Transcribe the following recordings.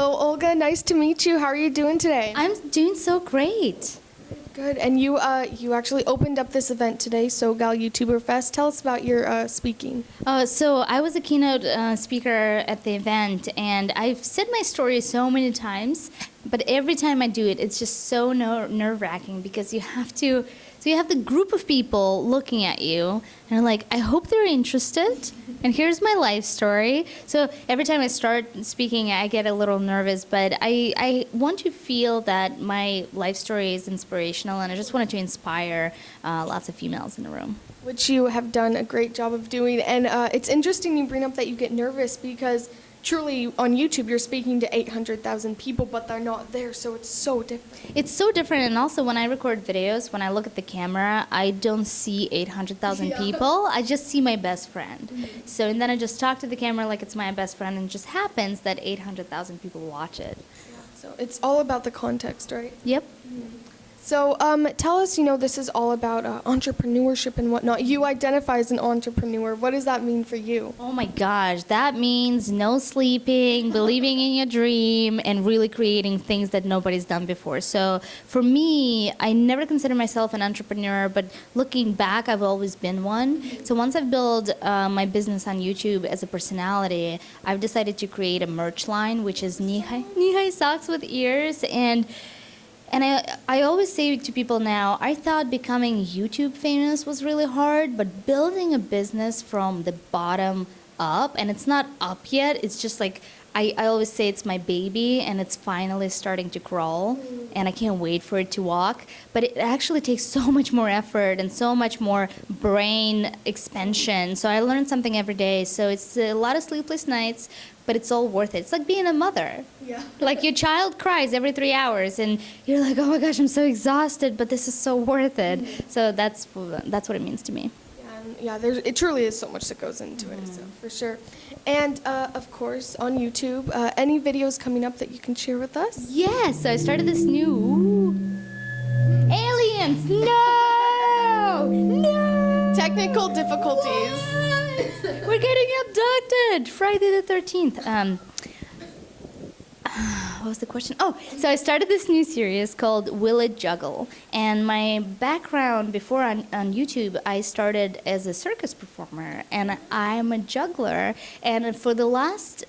Hello, Olga. Nice to meet you. How are you doing today? I'm doing so great. Good. And you actually opened up this event today, SoGal YouTuber Fest. Tell us about your speaking. So I was a keynote speaker at the event, and I've said my story so many times, but every time I do it, it's just so nerve-wracking because you have to. So you have the group of people looking at you, and like, I hope they're interested. And here's my life story. So every time I start speaking, I get a little nervous, but I want to feel that my life story is inspirational, and I just wanted to inspire lots of females in the room. Which you have done a great job of doing. And it's interesting you bring up that you get nervous because truly on YouTube you're speaking to 800,000 people, but they're not there, so it's so different. It's so different, and also when I record videos, when I look at the camera, I don't see 800,000 people. I just see my best friend. Mm-hmm. So and then I just talk to the camera like it's my best friend, and it just happens that 800,000 people watch it. Yeah. So it's all about the context, right? Yep. Mm-hmm. So tell us, this is all about entrepreneurship and whatnot. You identify as an entrepreneur. What does that mean for you? Oh my gosh, that means no sleeping, believing in your dream, and really creating things that nobody's done before. So for me, I never consider myself an entrepreneur, but looking back, I've always been one. So once I've built my business on YouTube as a personality, I've decided to create a merch line, which is knee-high socks with ears. And I always say to people now, I thought becoming YouTube famous was really hard, but building a business from the bottom up, and it's not up yet, it's just like, I always say it's my baby, and it's finally starting to crawl, and I can't wait for it to walk. But it actually takes so much more effort and so much more brain expansion. So I learn something every day. So it's a lot of sleepless nights, but it's all worth it. It's like being a mother. Yeah. Like your child cries every 3 hours, and you're like, oh my gosh, I'm so exhausted, but this is so worth it. So that's what it means to me. Yeah, it truly is so much that goes into it, so for sure. And of course, on YouTube, any videos coming up that you can share with us? Yes, so I started this new aliens. No, technical difficulties. What? We're getting abducted. Friday the 13th. What was the question? Oh, so I started this new series called Will It Juggle? And my background before on YouTube, I started as a circus performer, and I'm a juggler. And for the last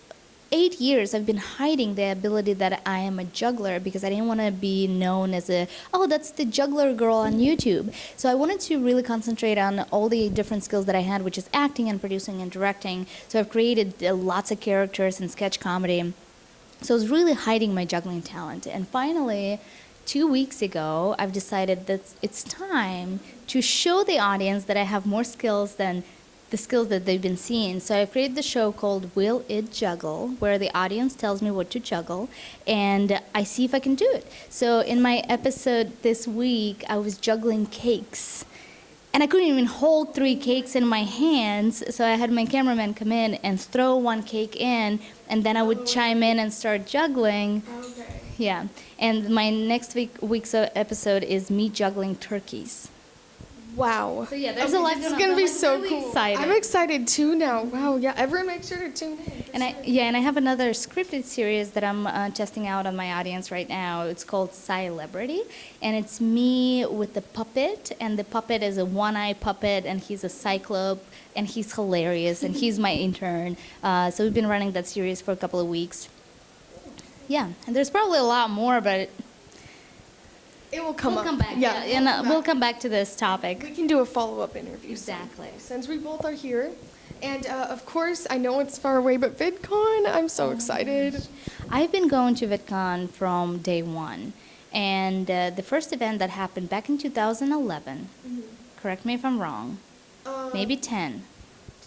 8 years, I've been hiding the ability that I am a juggler because I didn't want to be known as that's the juggler girl on YouTube. So I wanted to really concentrate on all the different skills that I had, which is acting and producing and directing. So I've created lots of characters and sketch comedy. So I was really hiding my juggling talent. And finally, 2 weeks ago, I've decided that it's time to show the audience that I have more skills than the skills that they've been seeing. So I've created the show called Will It Juggle, where the audience tells me what to juggle, and I see if I can do it. So in my episode this week, I was juggling cakes. And I couldn't even hold 3 cakes in my hands, so I had my cameraman come in and throw 1 cake in, and then I would chime in and start juggling. Okay. Yeah, and my next week's episode is me juggling turkeys. Wow. So yeah, there's a lot. This is gonna be so really cool. Excited. I'm excited too now. Wow. Yeah. Everyone, make sure to tune in. And I have another scripted series that I'm testing out on my audience right now. It's called Celebrity, and it's me with the puppet, and the puppet is a one-eye puppet, and he's a cyclope, and he's hilarious, and he's my intern. So we've been running that series for a couple of weeks. Yeah, and there's probably a lot more, but it will come up. We'll come back. Yeah, and we'll come back to this topic. We can do a follow-up interview. Exactly. Since we both are here. And of course, I know it's far away, but VidCon, I'm so excited. I've been going to VidCon from day one. And the first event that happened back in 2011, correct me if I'm wrong, maybe 10.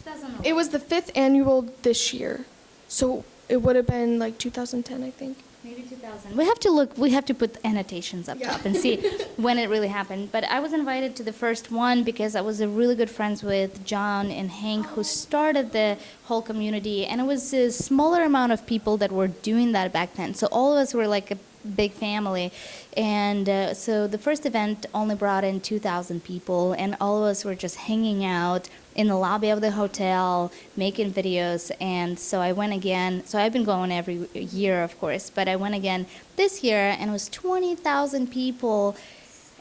2011. It was the 5th annual this year. So it would have been like 2010, I think. Maybe 2000. We have to look, we have to put annotations up top and see when it really happened. But I was invited to the first one because I was really good friends with John and Hank, who started the whole community. And it was a smaller amount of people that were doing that back then. So all of us were like a big family. And so the first event only brought in 2,000 people, and all of us were just hanging out in the lobby of the hotel, making videos. And so I went again. So I've been going every year, of course, but I went again this year, and it was 20,000 people.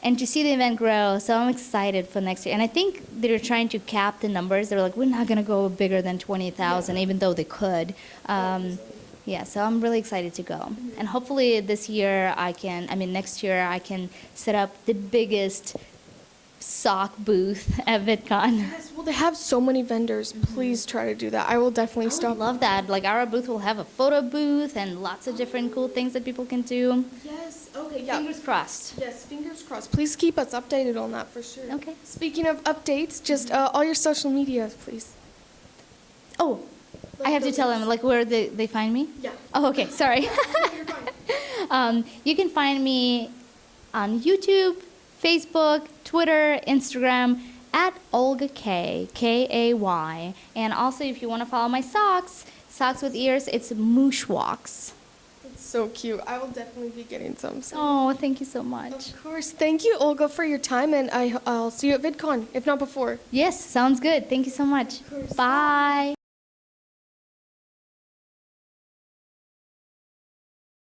And to see the event grow, so I'm excited for next year. And I think they're trying to cap the numbers. They're like, we're not going to go bigger than 20,000, even though they could. Yeah, so I'm really excited to go. And hopefully this year next year I can set up the biggest sock booth at VidCon. Yes, well, they have so many vendors. Please try to do that. I will definitely I stop. love that. Like our booth will have a photo booth and lots of different cool things that people can do. Yes, okay, yeah. Fingers crossed. Yes, fingers crossed. Please keep us updated on that for sure. Okay. Speaking of updates, just all your social media, please. Oh, I have to tell them like where they find me? Yeah. Oh, okay, sorry. You're fine. You can find me on YouTube, Facebook, Twitter, Instagram, at Olga Kay, Kay. And also, if you want to follow my socks with ears, it's Moosh Walks. It's so cute. I will definitely be getting some. So. Oh, thank you so much. Of course. Thank you, Olga, for your time, and I'll see you at VidCon, if not before. Yes, sounds good. Thank you so much. Of course. Bye.